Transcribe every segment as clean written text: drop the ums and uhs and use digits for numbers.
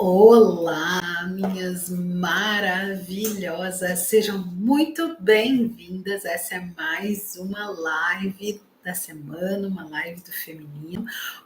Olá, minhas maravilhosas, sejam muito bem-vindas. Essa é mais uma live da semana, uma live do feminino,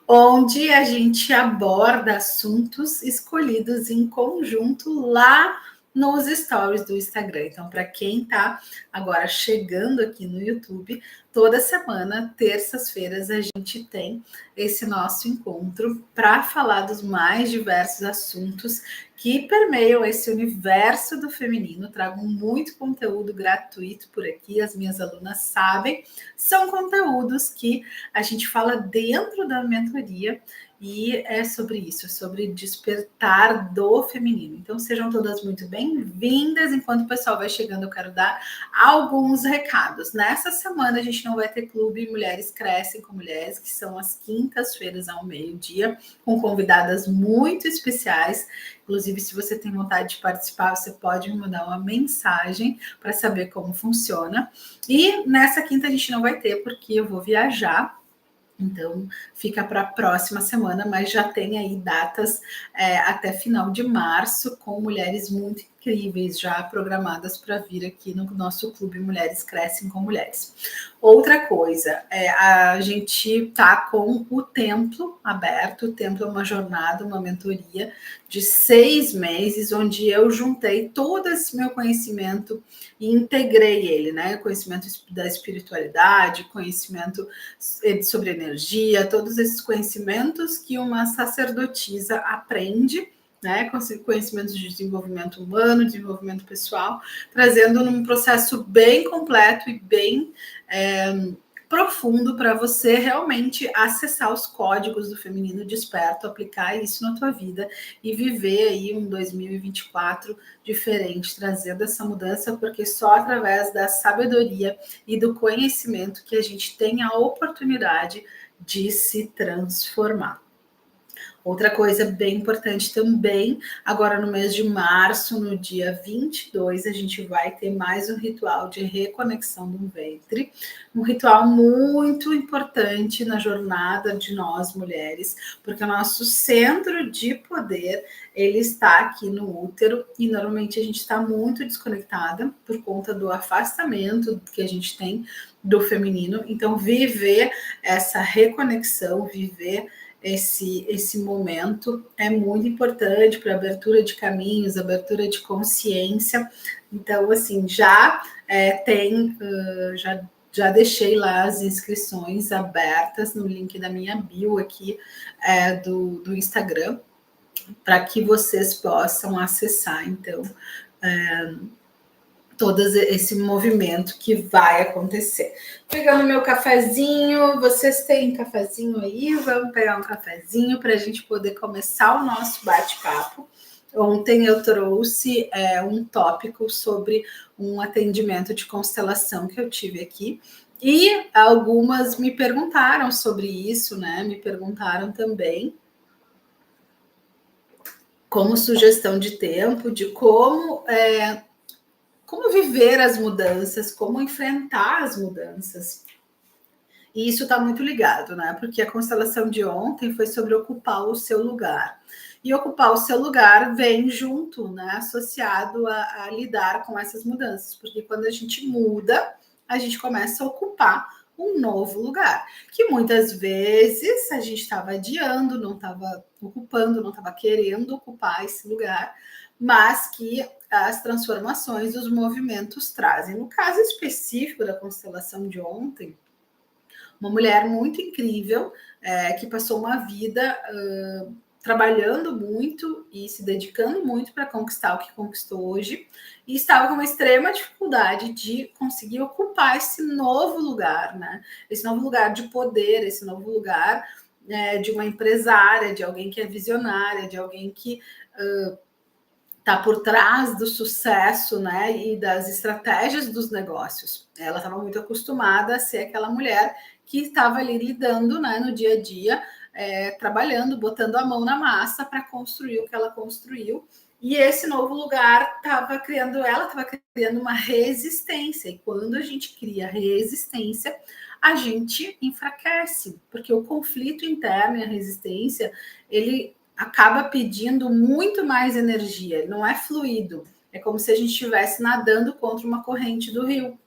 onde a gente aborda assuntos escolhidos em conjunto lá nos stories do Instagram. Então, para quem está agora chegando aqui no YouTube, toda semana, terças-feiras, a gente tem esse nosso encontro para falar dos mais diversos assuntos que permeiam esse universo do feminino. Trago muito conteúdo gratuito por aqui, as minhas alunas sabem, são conteúdos que a gente fala dentro da mentoria e é sobre isso, sobre despertar do feminino. Então sejam todas muito bem-vindas. Enquanto o pessoal vai chegando, eu quero dar alguns recados. Nessa semana a gente não vai ter clube Mulheres Crescem com Mulheres, que são as quintas-feiras ao meio-dia, com convidadas muito especiais. Inclusive, se você tem vontade de participar, você pode me mandar uma mensagem para saber como funciona. E nessa quinta a gente não vai ter, porque eu vou viajar. Então, fica para a próxima semana, mas já tem aí datas até final de março, com mulheres muito incríveis já programadas para vir aqui no nosso clube Mulheres Crescem com Mulheres. Outra coisa, a gente está com o templo aberto. O templo é uma jornada, uma mentoria de 6 meses, onde eu juntei todo esse meu conhecimento e integrei ele, né? Conhecimento da espiritualidade, conhecimento sobre energia, todos esses conhecimentos que uma sacerdotisa aprende, né, conhecimentos de desenvolvimento humano, desenvolvimento pessoal, trazendo num processo bem completo e bem profundo para você realmente acessar os códigos do feminino desperto, aplicar isso na tua vida e viver aí um 2024 diferente, trazendo essa mudança, porque só através da sabedoria e do conhecimento que a gente tem a oportunidade de se transformar. Outra coisa bem importante também, agora no mês de março, no dia 22, a gente vai ter mais um ritual de reconexão do ventre, um ritual muito importante na jornada de nós mulheres, porque o nosso centro de poder, ele está aqui no útero e normalmente a gente está muito desconectada por conta do afastamento que a gente tem do feminino. Então, viver essa reconexão, viver esse momento é muito importante para abertura de caminhos, abertura de consciência. Então, assim, já deixei lá as inscrições abertas no link da minha bio aqui do Instagram, para que vocês possam acessar, então, todo esse movimento que vai acontecer. Pegando meu cafezinho, vocês têm cafezinho aí? Vamos pegar um cafezinho para a gente poder começar o nosso bate-papo. Ontem eu trouxe um tópico sobre um atendimento de constelação que eu tive aqui, e algumas me perguntaram sobre isso, né? Me perguntaram também como sugestão de tempo, de como viver as mudanças, como enfrentar as mudanças. E isso está muito ligado, né? Porque a constelação de ontem foi sobre ocupar o seu lugar. E ocupar o seu lugar vem junto, né? Associado a lidar com essas mudanças. Porque quando a gente muda, a gente começa a ocupar um novo lugar. Que muitas vezes a gente estava adiando, não estava ocupando, não estava querendo ocupar esse lugar, mas que as transformações, os movimentos trazem. No caso específico da constelação de ontem, uma mulher muito incrível, que passou uma vida trabalhando muito e se dedicando muito para conquistar o que conquistou hoje, e estava com uma extrema dificuldade de conseguir ocupar esse novo lugar, né? Esse novo lugar de poder, esse novo lugar de uma empresária, de alguém que é visionária, de alguém que está por trás do sucesso, né, e das estratégias dos negócios. Ela estava muito acostumada a ser aquela mulher que estava ali lidando, né, no dia a dia, trabalhando, botando a mão na massa para construir o que ela construiu. E esse novo lugar estava criando uma resistência. E quando a gente cria resistência, a gente enfraquece, porque o conflito interno e a resistência, ele acaba pedindo muito mais energia, não é fluido. É como se a gente estivesse nadando contra uma corrente do rio.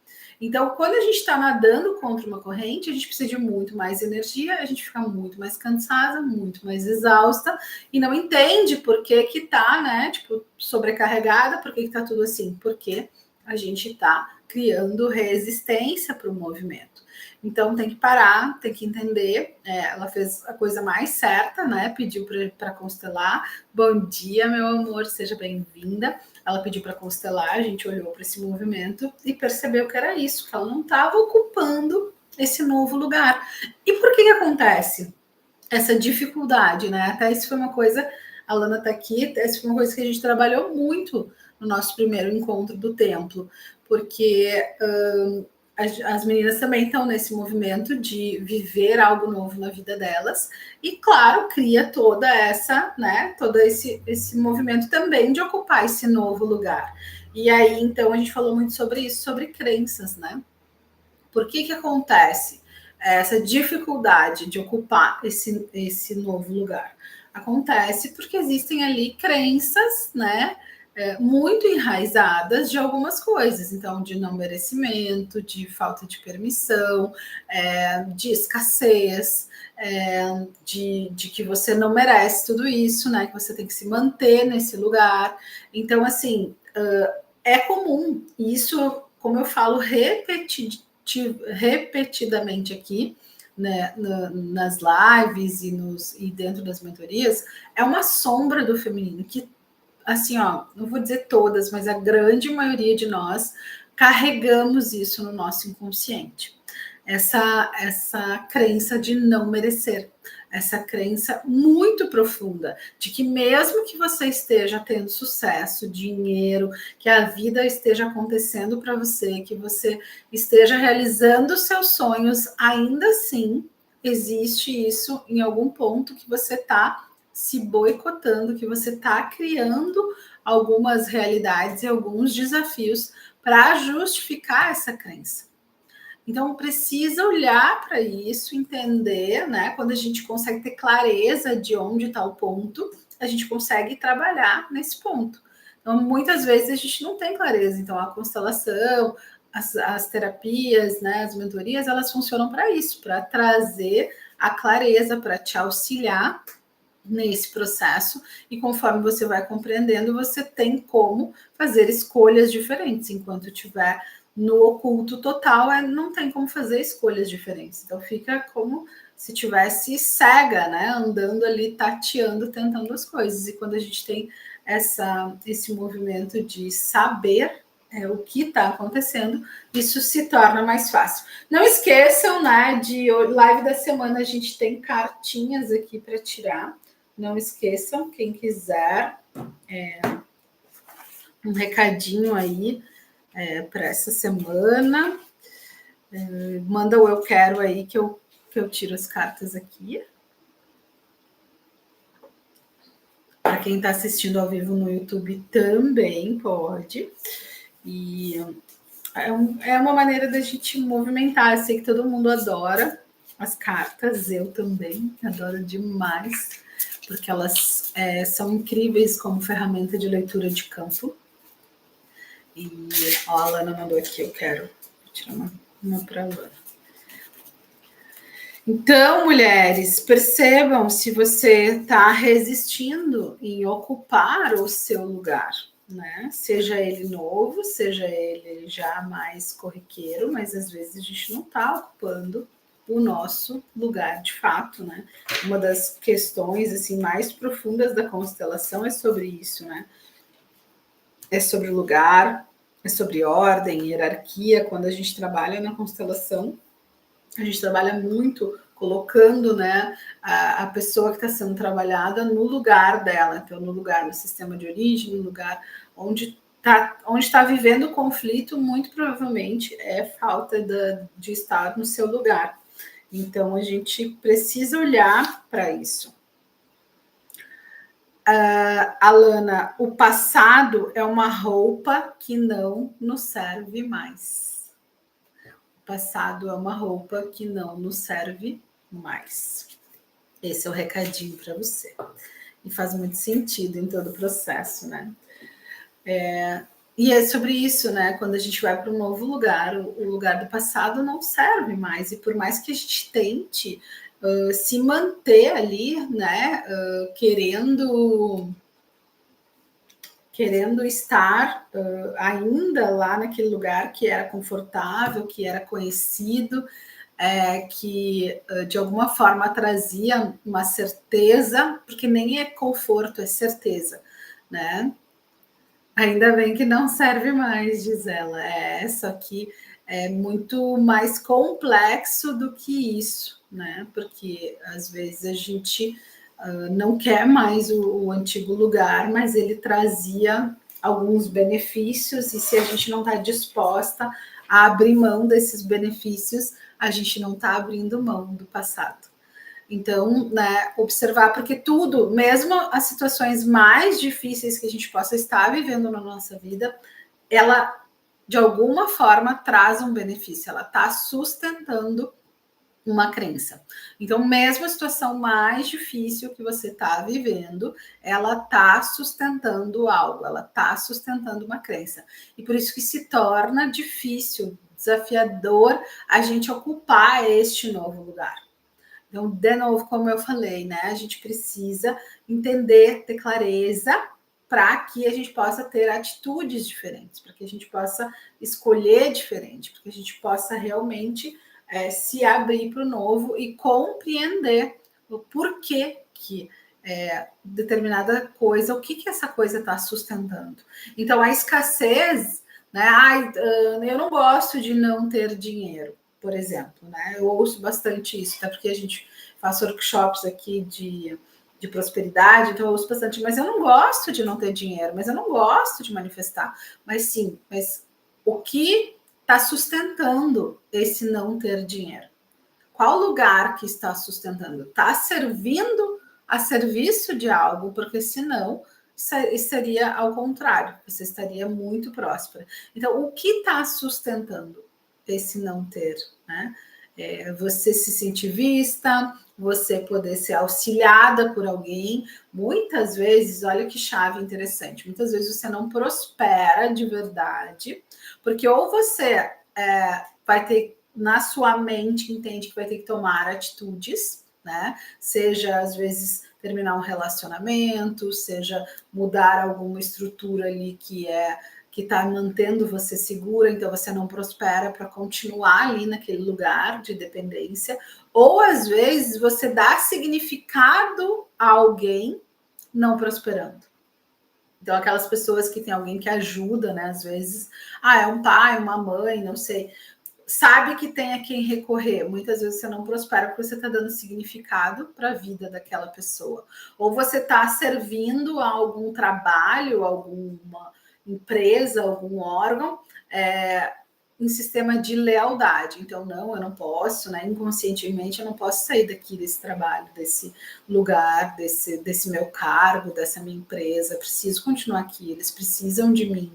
Então, quando a gente está nadando contra uma corrente, a gente precisa de muito mais energia, a gente fica muito mais cansada, muito mais exausta e não entende por que que tá, né, tipo, sobrecarregada, por que que tá tudo assim? Porque a gente está criando resistência para o movimento. Então tem que parar, tem que entender. Ela fez a coisa mais certa, né? Pediu para constelar. Bom dia, meu amor, seja bem-vinda. Ela pediu para constelar, a gente olhou para esse movimento e percebeu que era isso, que ela não estava ocupando esse novo lugar. E por que acontece essa dificuldade, né? Até isso foi uma coisa, a Lana está aqui, essa foi uma coisa que a gente trabalhou muito no nosso primeiro encontro do templo, porque as meninas também estão nesse movimento de viver algo novo na vida delas, e claro, cria toda essa, né, todo esse movimento também de ocupar esse novo lugar. E aí, então, a gente falou muito sobre isso, sobre crenças, né? Por que que acontece essa dificuldade de ocupar esse novo lugar? Acontece porque existem ali crenças, né, muito enraizadas de algumas coisas, então de não merecimento, de falta de permissão, de escassez, de que você não merece tudo isso, né? Que você tem que se manter nesse lugar. Então, assim, é comum, isso, como eu falo repetidamente aqui, né, nas lives e dentro das mentorias, é uma sombra do feminino que, assim, ó, não vou dizer todas, mas a grande maioria de nós carregamos isso no nosso inconsciente. Essa crença de não merecer, essa crença muito profunda de que mesmo que você esteja tendo sucesso, dinheiro, que a vida esteja acontecendo para você, que você esteja realizando seus sonhos, ainda assim existe isso em algum ponto que você está se boicotando, que você está criando algumas realidades e alguns desafios para justificar essa crença. Então, precisa olhar para isso, entender, né? Quando a gente consegue ter clareza de onde está o ponto, a gente consegue trabalhar nesse ponto. Então, muitas vezes a gente não tem clareza. Então, a constelação, as terapias, né, as mentorias, elas funcionam para isso, para trazer a clareza, para te auxiliar nesse processo, e conforme você vai compreendendo, você tem como fazer escolhas diferentes. Enquanto tiver no oculto total, não tem como fazer escolhas diferentes. Então fica como se tivesse cega, né? Andando ali, tateando, tentando as coisas. E quando a gente tem esse movimento de saber o que está acontecendo, isso se torna mais fácil. Não esqueçam, né, de live da semana, a gente tem cartinhas aqui para tirar. Não esqueçam, quem quiser, um recadinho aí para essa semana. Manda o eu quero aí que eu tiro as cartas aqui. Para quem está assistindo ao vivo no YouTube também pode. E é uma maneira da gente movimentar. Eu sei que todo mundo adora as cartas, eu também adoro demais, porque elas são incríveis como ferramenta de leitura de campo. E ó, a Lana mandou aqui, eu quero tirar uma para a Lana. Então, mulheres, percebam se você está resistindo em ocupar o seu lugar, né? Seja ele novo, seja ele já mais corriqueiro, mas às vezes a gente não está ocupando o nosso lugar de fato, né? Uma das questões assim mais profundas da constelação é sobre isso, né? É sobre lugar, é sobre ordem, hierarquia. Quando a gente trabalha na constelação, a gente trabalha muito colocando, né, a pessoa que está sendo trabalhada no lugar dela, então no lugar, no sistema de origem, no lugar onde está vivendo o conflito, muito provavelmente é falta de estar no seu lugar. Então a gente precisa olhar para isso. Alana, o passado é uma roupa que não nos serve mais. O passado é uma roupa que não nos serve mais. Esse é o recadinho para você. E faz muito sentido em todo o processo, né? E é sobre isso, né? Quando a gente vai para um novo lugar, o lugar do passado não serve mais. E por mais que a gente tente se manter ali, né? Querendo estar ainda lá naquele lugar que era confortável, que era conhecido, que de alguma forma trazia uma certeza, porque nem é conforto, é certeza, né? Ainda bem que não serve mais, diz ela. Só que é muito mais complexo do que isso, né? Porque às vezes a gente não quer mais o antigo lugar, mas ele trazia alguns benefícios, e se a gente não está disposta a abrir mão desses benefícios, a gente não está abrindo mão do passado. Então, né, observar, porque tudo, mesmo as situações mais difíceis que a gente possa estar vivendo na nossa vida, ela, de alguma forma, traz um benefício, ela está sustentando uma crença. Então, mesmo a situação mais difícil que você está vivendo, ela está sustentando algo, ela está sustentando uma crença. E por isso que se torna difícil, desafiador a gente ocupar este novo lugar. Então, de novo, como eu falei, né? A gente precisa entender, ter clareza para que a gente possa ter atitudes diferentes, para que a gente possa escolher diferente, para que a gente possa realmente se abrir para o novo e compreender o porquê que determinada coisa, o que essa coisa está sustentando. Então, a escassez, né? Eu não gosto de não ter dinheiro, por exemplo, né? Eu ouço bastante isso, até porque a gente faz workshops aqui de prosperidade, então eu ouço bastante, mas eu não gosto de não ter dinheiro, mas eu não gosto de manifestar. Mas o que está sustentando esse não ter dinheiro? Qual lugar que está sustentando? Está servindo a serviço de algo, porque senão seria ao contrário, você estaria muito próspera. Então, o que está sustentando esse não ter, né? Você se sentir vista, você poder ser auxiliada por alguém. Muitas vezes, olha que chave interessante, muitas vezes você não prospera de verdade, porque ou você vai ter, na sua mente, entende que vai ter que tomar atitudes, né? Seja, às vezes, terminar um relacionamento, seja mudar alguma estrutura ali que está mantendo você segura, então você não prospera para continuar ali naquele lugar de dependência, ou às vezes você dá significado a alguém não prosperando. Então, aquelas pessoas que tem alguém que ajuda, né? Às vezes, é um pai, uma mãe, não sei, sabe que tem a quem recorrer. Muitas vezes você não prospera porque você está dando significado para a vida daquela pessoa. Ou você está servindo a algum trabalho, alguma empresa, algum órgão, em sistema de lealdade. Então, não, eu não posso, né? Inconscientemente, eu não posso sair daqui desse trabalho, desse lugar, desse meu cargo, dessa minha empresa. Eu preciso continuar aqui, eles precisam de mim.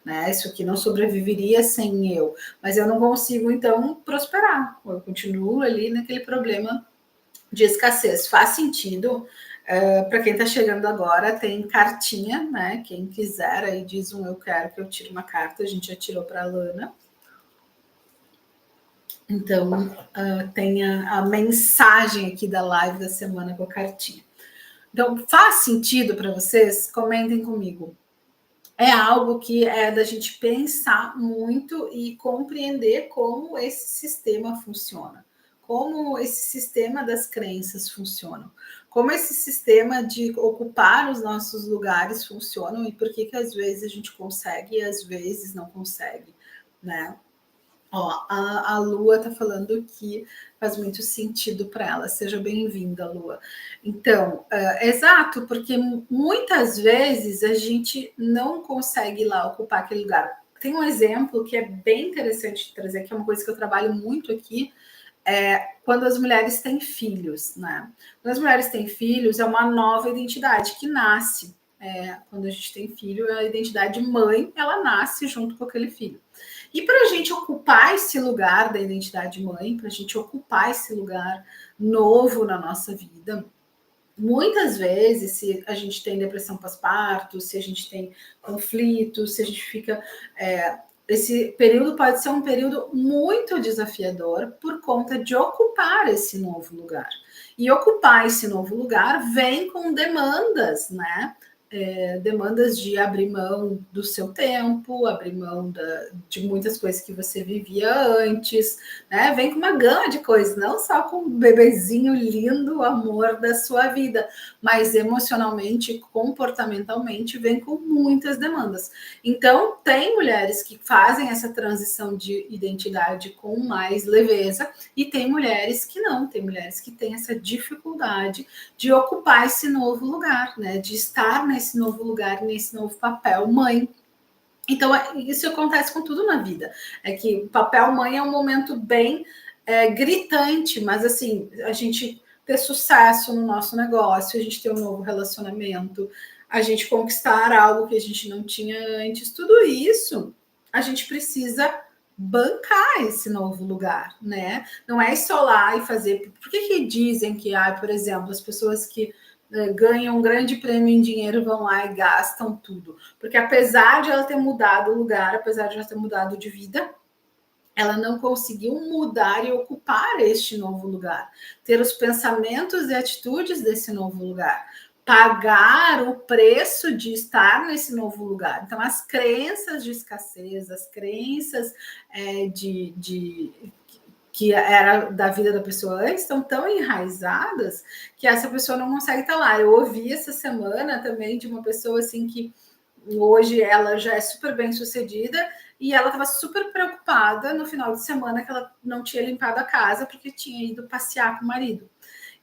Né? Isso aqui não sobreviveria sem eu, mas eu não consigo então prosperar. Eu continuo ali naquele problema de escassez. Faz sentido? Para quem está chegando agora, tem cartinha, né? Quem quiser aí diz eu quero que eu tire uma carta, a gente já tirou para a Lana. Então, tem a mensagem aqui da live da semana com a cartinha. Então, faz sentido para vocês? Comentem comigo. É algo que é da gente pensar muito e compreender como esse sistema funciona, como esse sistema das crenças funciona, como esse sistema de ocupar os nossos lugares funcionam e por que às vezes a gente consegue e às vezes não consegue, né? A Lua está falando que faz muito sentido para ela. Seja bem-vinda, Lua. Então, exato, porque muitas vezes a gente não consegue ir lá ocupar aquele lugar. Tem um exemplo que é bem interessante de trazer, que é uma coisa que eu trabalho muito aqui, quando as mulheres têm filhos, né? Quando as mulheres têm filhos, é uma nova identidade que nasce. Quando a gente tem filho, a identidade mãe, ela nasce junto com aquele filho. E para a gente ocupar esse lugar da identidade mãe, para a gente ocupar esse lugar novo na nossa vida, muitas vezes, se a gente tem depressão pós-parto, se a gente tem conflitos, se a gente fica. Esse período pode ser um período muito desafiador por conta de ocupar esse novo lugar. E ocupar esse novo lugar vem com demandas, né? Demandas de abrir mão do seu tempo, abrir mão de muitas coisas que você vivia antes, né? Vem com uma gama de coisas, não só com um bebezinho lindo, o amor da sua vida, mas emocionalmente, comportamentalmente, vem com muitas demandas. Então, tem mulheres que fazem essa transição de identidade com mais leveza, e tem mulheres que não, tem mulheres que têm essa dificuldade de ocupar esse novo lugar, né? De estar nesse novo lugar, nesse novo papel mãe. Então, isso acontece com tudo na vida. É que o papel mãe é um momento bem gritante, mas assim, a gente ter sucesso no nosso negócio, a gente ter um novo relacionamento, a gente conquistar algo que a gente não tinha antes, tudo isso a gente precisa bancar esse novo lugar, né? Não é só lá e fazer. Por que dizem que, por exemplo, as pessoas que ganham um grande prêmio em dinheiro vão lá e gastam tudo? Porque apesar de ela ter mudado o lugar, apesar de ela ter mudado de vida, ela não conseguiu mudar e ocupar este novo lugar, ter os pensamentos e atitudes desse novo lugar, pagar o preço de estar nesse novo lugar. Então, as crenças de escassez, as crenças de que era da vida da pessoa antes, estão tão enraizadas que essa pessoa não consegue estar lá. Eu ouvi essa semana também de uma pessoa assim que hoje ela já é super bem sucedida e ela estava super preocupada no final de semana que ela não tinha limpado a casa porque tinha ido passear com o marido.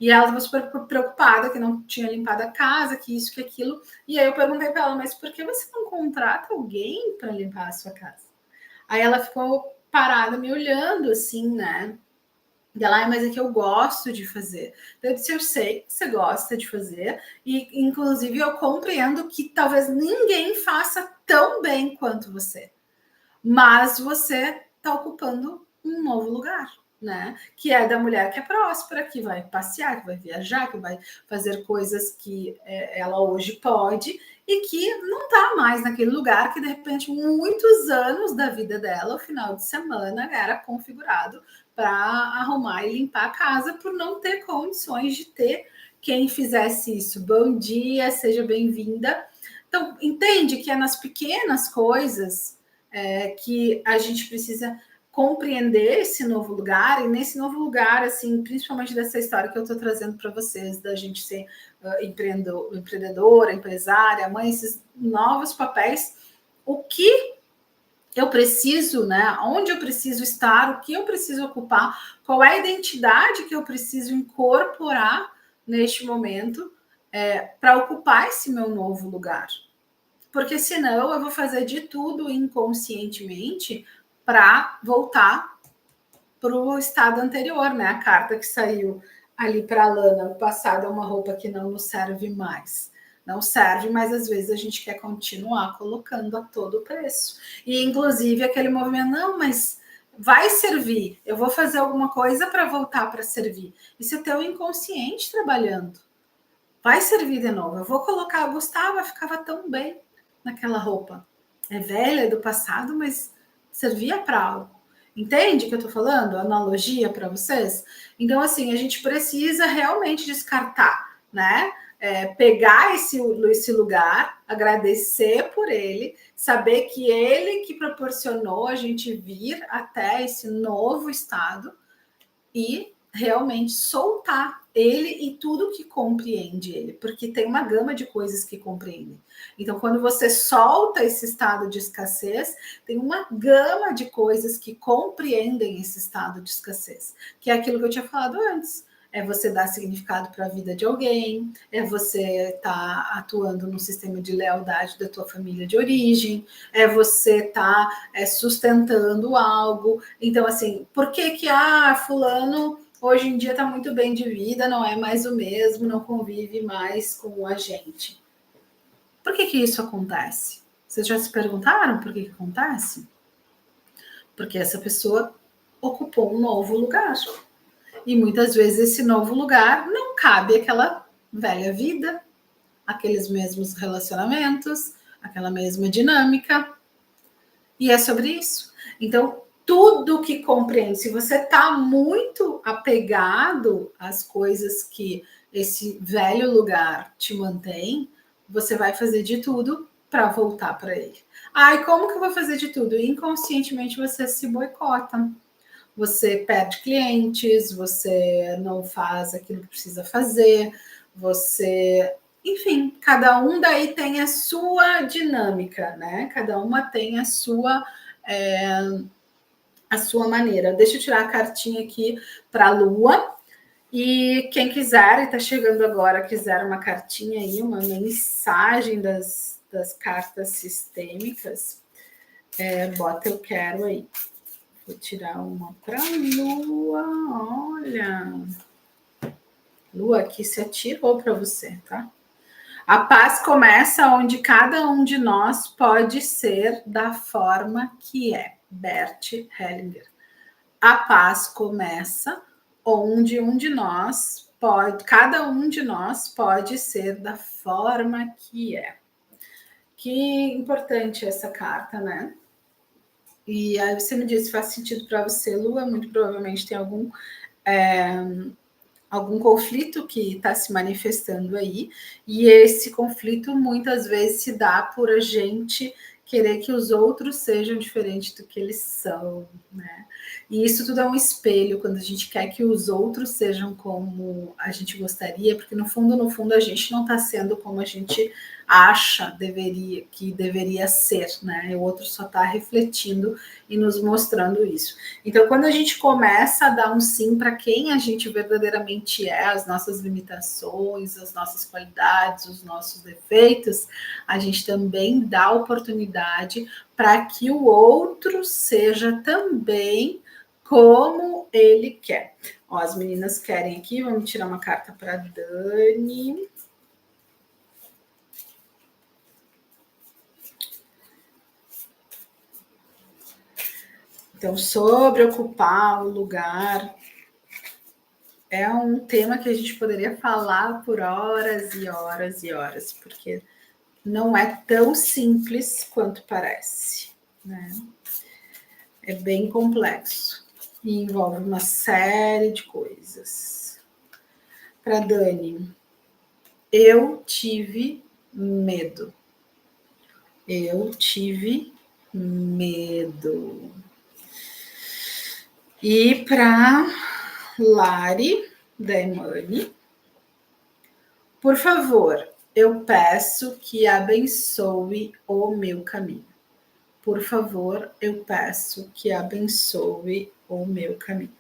E ela estava super preocupada que não tinha limpado a casa, que isso, que aquilo. E aí eu perguntei para ela, mas por que você não contrata alguém para limpar a sua casa? Aí ela ficou parada me olhando assim, né? E ela, mas é que eu gosto de fazer. Eu disse, eu sei que você gosta de fazer, e inclusive eu compreendo que talvez ninguém faça tão bem quanto você, mas você está ocupando um novo lugar, né? Que é da mulher que é próspera, que vai passear, que vai viajar, que vai fazer coisas que ela hoje pode e que não está mais naquele lugar que de repente muitos anos da vida dela, o final de semana era configurado para arrumar e limpar a casa por não ter condições de ter quem fizesse isso. Bom dia, seja bem-vinda. Então, entende que é nas pequenas coisas que a gente precisa compreender esse novo lugar, e nesse novo lugar, assim, principalmente dessa história que eu estou trazendo para vocês, da gente ser empreendedora, empresária, mãe, esses novos papéis, o que eu preciso, né? Onde eu preciso estar, o que eu preciso ocupar, qual é a identidade que eu preciso incorporar neste momento para ocupar esse meu novo lugar. Porque senão eu vou fazer de tudo inconscientemente para voltar para o estado anterior, né? A carta que saiu ali para a Lana no passado é uma roupa que não nos serve mais. Não serve, mas às vezes a gente quer continuar colocando a todo preço. E inclusive aquele movimento, não, mas vai servir, eu vou fazer alguma coisa para voltar para servir. Isso é teu inconsciente trabalhando. Vai servir de novo. Eu vou colocar, Gustavo ficava tão bem naquela roupa. É velha, é do passado, mas servia para algo. Entende o que eu estou falando? Analogia para vocês? Então, assim, a gente precisa realmente descartar, né? Pegar esse lugar, agradecer por ele, saber que ele que proporcionou a gente vir até esse novo estado e realmente soltar ele e tudo que compreende ele, porque tem uma gama de coisas que compreendem. Então, quando você solta esse estado de escassez, tem uma gama de coisas que compreendem esse estado de escassez, que é aquilo que eu tinha falado antes. É você dar significado para a vida de alguém, é você estar atuando no sistema de lealdade da tua família de origem, é você estar sustentando algo. Então, assim, por que fulano hoje em dia está muito bem de vida, não é mais o mesmo, não convive mais com a gente? Por que isso acontece? Vocês já se perguntaram por que acontece? Porque essa pessoa ocupou um novo lugar. E muitas vezes esse novo lugar não cabe àquela velha vida, aqueles mesmos relacionamentos, aquela mesma dinâmica, e é sobre isso. Então, tudo que compreende, se você está muito apegado às coisas que esse velho lugar te mantém, você vai fazer de tudo para voltar para ele. Ai, como que eu vou fazer de tudo? Inconscientemente você se boicota. Você perde clientes, você não faz aquilo que precisa fazer, você. Enfim, cada um daí tem a sua dinâmica, né? Cada uma tem a sua maneira. Deixa eu tirar a cartinha aqui para a Lua. E quem quiser, e está chegando agora, quiser uma cartinha aí, uma mensagem das cartas sistêmicas, bota eu quero aí. Vou tirar uma para a Lua. Olha. Lua aqui se atirou para você, tá? A paz começa onde cada um de nós pode ser da forma que é. Bert Hellinger. A paz começa onde cada um de nós pode ser da forma que é. Que importante essa carta, né? E aí você me diz se faz sentido para você, Lua. Muito provavelmente tem algum conflito que está se manifestando aí, e esse conflito muitas vezes se dá por a gente querer que os outros sejam diferentes do que eles são, né? E isso tudo é um espelho, quando a gente quer que os outros sejam como a gente gostaria, porque no fundo, a gente não está sendo como a gente acha que deveria ser, né? O outro só está refletindo e nos mostrando isso. Então, quando a gente começa a dar um sim para quem a gente verdadeiramente é, as nossas limitações, as nossas qualidades, os nossos defeitos, a gente também dá oportunidade para que o outro seja também como ele quer. Ó, as meninas querem aqui, vamos tirar uma carta para Dani. Então, sobre ocupar o lugar, é um tema que a gente poderia falar por horas e horas e horas, porque não é tão simples quanto parece, né? É bem complexo e envolve uma série de coisas. Para Dani, eu tive medo. Eu tive medo. E para Lari, da Emani, por favor, eu peço que abençoe o meu caminho. Por favor, eu peço que abençoe o meu caminho.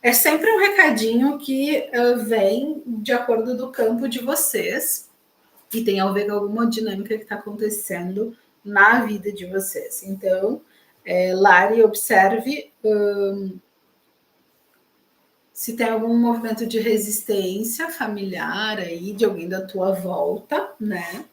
É sempre um recadinho que vem de acordo do campo de vocês e tem a ver com alguma dinâmica que está acontecendo na vida de vocês. Então, Lari, observe se tem algum movimento de resistência familiar aí, de alguém da tua volta, né?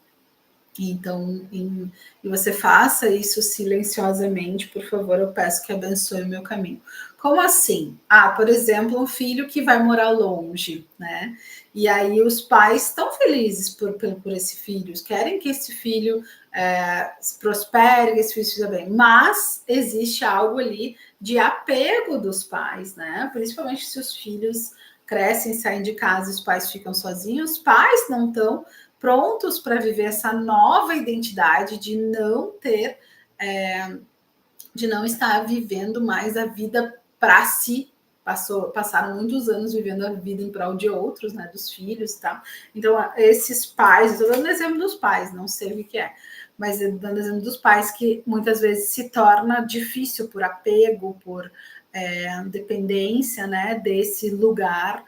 Então, e você faça isso silenciosamente, por favor, eu peço que abençoe o meu caminho. Como assim? Ah, por exemplo, um filho que vai morar longe, né? E aí os pais estão felizes por esse filho, querem que esse filho prospere, que esse filho esteja bem, mas existe algo ali de apego dos pais, né? Principalmente se os filhos crescem, saem de casa, os pais ficam sozinhos, os pais não estão prontos para viver essa nova identidade de não ter, de não estar vivendo mais a vida para si. Passaram muitos anos vivendo a vida em prol de outros, né, dos filhos, tá? Então, esses pais, estou dando exemplo dos pais, não sei o que é, mas dando exemplo dos pais que muitas vezes se torna difícil por apego, por dependência, né, desse lugar.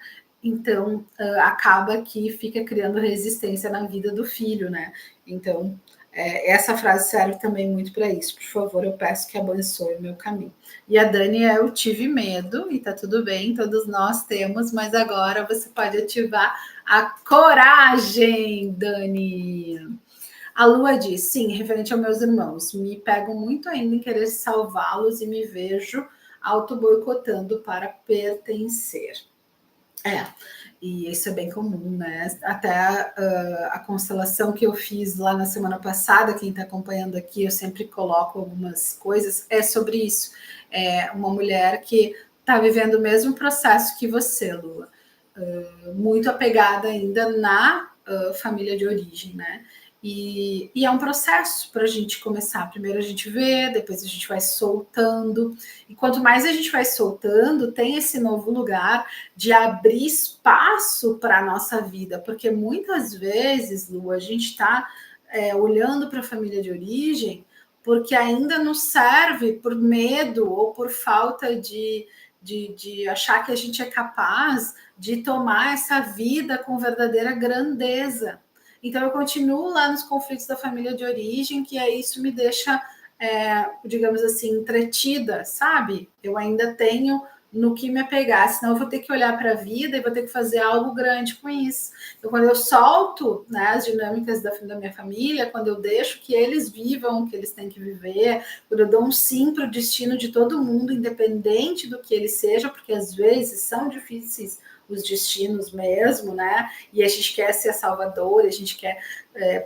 Então, acaba que fica criando resistência na vida do filho, né? Então, essa frase serve também muito para isso. Por favor, eu peço que abençoe o meu caminho. E a Dani, eu tive medo, e tá tudo bem, todos nós temos, mas agora você pode ativar a coragem, Dani. A Lua diz, sim, referente aos meus irmãos, me pego muito ainda em querer salvá-los e me vejo auto-boicotando para pertencer. E isso é bem comum, né? Até a constelação que eu fiz lá na semana passada, quem está acompanhando aqui, eu sempre coloco algumas coisas, é sobre isso. É uma mulher que está vivendo o mesmo processo que você, Lua, muito apegada ainda na família de origem, né? E é um processo para a gente começar. Primeiro a gente vê, depois a gente vai soltando. E quanto mais a gente vai soltando, tem esse novo lugar de abrir espaço para a nossa vida. Porque muitas vezes, Lu, a gente está olhando para a família de origem porque ainda nos serve por medo ou por falta de achar que a gente é capaz de tomar essa vida com verdadeira grandeza. Então, eu continuo lá nos conflitos da família de origem, que aí isso me deixa, digamos assim, entretida, sabe? Eu ainda tenho no que me apegar, senão eu vou ter que olhar para a vida e vou ter que fazer algo grande com isso. Então, quando eu solto, né, as dinâmicas da minha família, quando eu deixo que eles vivam o que eles têm que viver, quando eu dou um sim para o destino de todo mundo, independente do que ele seja, porque às vezes são difíceis os destinos mesmo, né? E a gente quer ser a salvadora, a gente quer,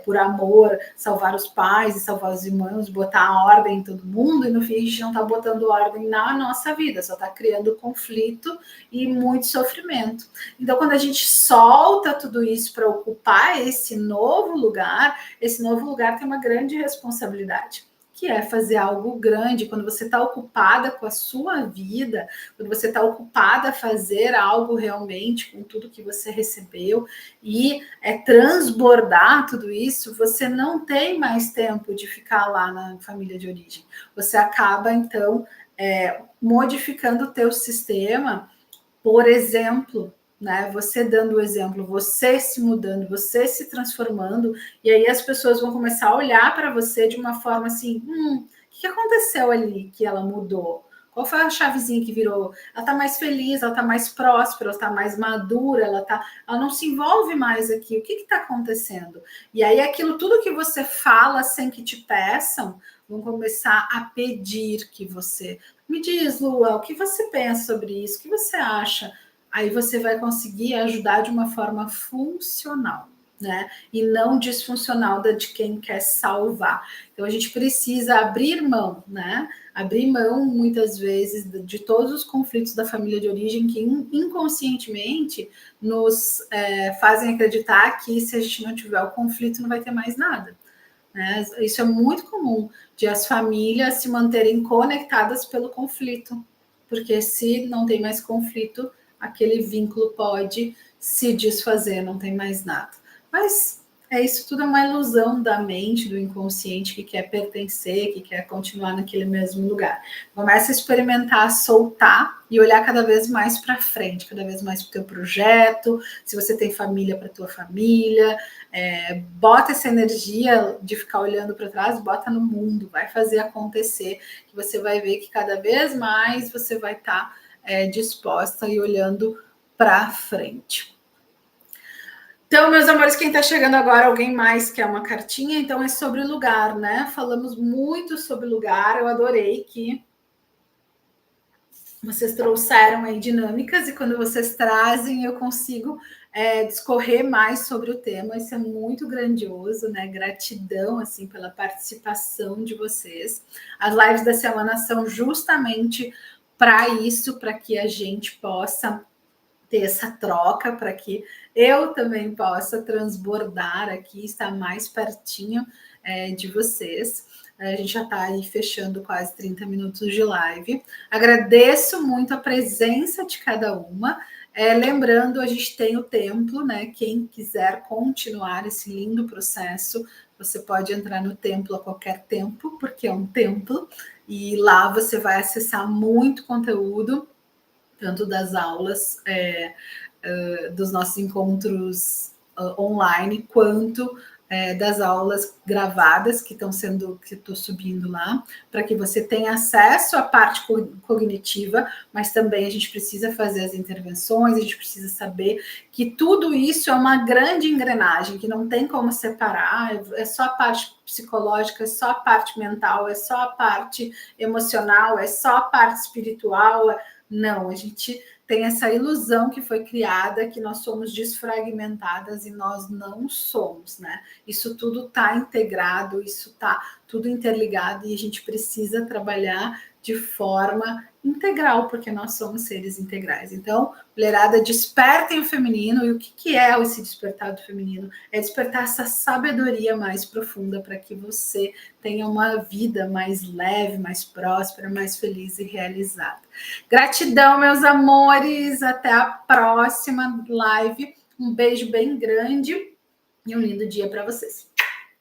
por amor, salvar os pais e salvar os irmãos, botar a ordem em todo mundo, e no fim a gente não está botando ordem na nossa vida, só está criando conflito e muito sofrimento. Então, quando a gente solta tudo isso para ocupar esse novo lugar tem uma grande responsabilidade, que é fazer algo grande. Quando você está ocupada com a sua vida, quando você está ocupada a fazer algo realmente com tudo que você recebeu e transbordar tudo isso, você não tem mais tempo de ficar lá na família de origem. Você acaba, então, modificando o teu sistema, por exemplo, né? Você dando o exemplo, você se mudando, você se transformando, e aí as pessoas vão começar a olhar para você de uma forma assim: o que aconteceu ali que ela mudou? Qual foi a chavezinha que virou? Ela está mais feliz, ela está mais próspera, ela está mais madura, ela não se envolve mais aqui. O que está acontecendo? E aí aquilo tudo que você fala sem que te peçam, vão começar a pedir que você me diz, Lua, o que você pensa sobre isso? O que você acha? Aí você vai conseguir ajudar de uma forma funcional, né? E não disfuncional da de quem quer salvar. Então a gente precisa abrir mão, né? Abrir mão, muitas vezes, de todos os conflitos da família de origem que inconscientemente nos fazem acreditar que se a gente não tiver o conflito, não vai ter mais nada. Né? Isso é muito comum, de as famílias se manterem conectadas pelo conflito, porque se não tem mais conflito, aquele vínculo pode se desfazer, não tem mais nada. Mas isso tudo é uma ilusão da mente, do inconsciente, que quer pertencer, que quer continuar naquele mesmo lugar. Começa a experimentar, soltar e olhar cada vez mais para frente, cada vez mais para o teu projeto, se você tem família, para a tua família, bota essa energia de ficar olhando para trás, bota no mundo, vai fazer acontecer, que você vai ver que cada vez mais você vai estar disposta e olhando para frente. Então, meus amores, quem está chegando agora, alguém mais quer uma cartinha? Então é sobre lugar, né? Falamos muito sobre lugar, eu adorei que vocês trouxeram aí dinâmicas, e quando vocês trazem, eu consigo discorrer mais sobre o tema. Isso é muito grandioso, né? Gratidão, assim, pela participação de vocês. As lives da semana são justamente para isso, para que a gente possa ter essa troca, para que eu também possa transbordar aqui, estar mais pertinho de vocês. A gente já está aí fechando quase 30 minutos de live. Agradeço muito a presença de cada uma. Lembrando, a gente tem o templo, né? Quem quiser continuar esse lindo processo, você pode entrar no templo a qualquer tempo, porque é um templo, e lá você vai acessar muito conteúdo, tanto das aulas, dos nossos encontros online, quanto das aulas gravadas que estou subindo lá, para que você tenha acesso à parte cognitiva, mas também a gente precisa fazer as intervenções, a gente precisa saber que tudo isso é uma grande engrenagem, que não tem como separar, é só a parte psicológica, é só a parte mental, é só a parte emocional, é só a parte espiritual. Não, a gente tem essa ilusão que foi criada que nós somos desfragmentadas e nós não somos, né? Isso tudo está integrado, isso está tudo interligado e a gente precisa trabalhar de forma integral, porque nós somos seres integrais. Então, mulherada, despertem o feminino. E o que é esse despertar do feminino? É despertar essa sabedoria mais profunda para que você tenha uma vida mais leve, mais próspera, mais feliz e realizada. Gratidão, meus amores. Até a próxima live. Um beijo bem grande e um lindo dia para vocês.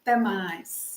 Até mais.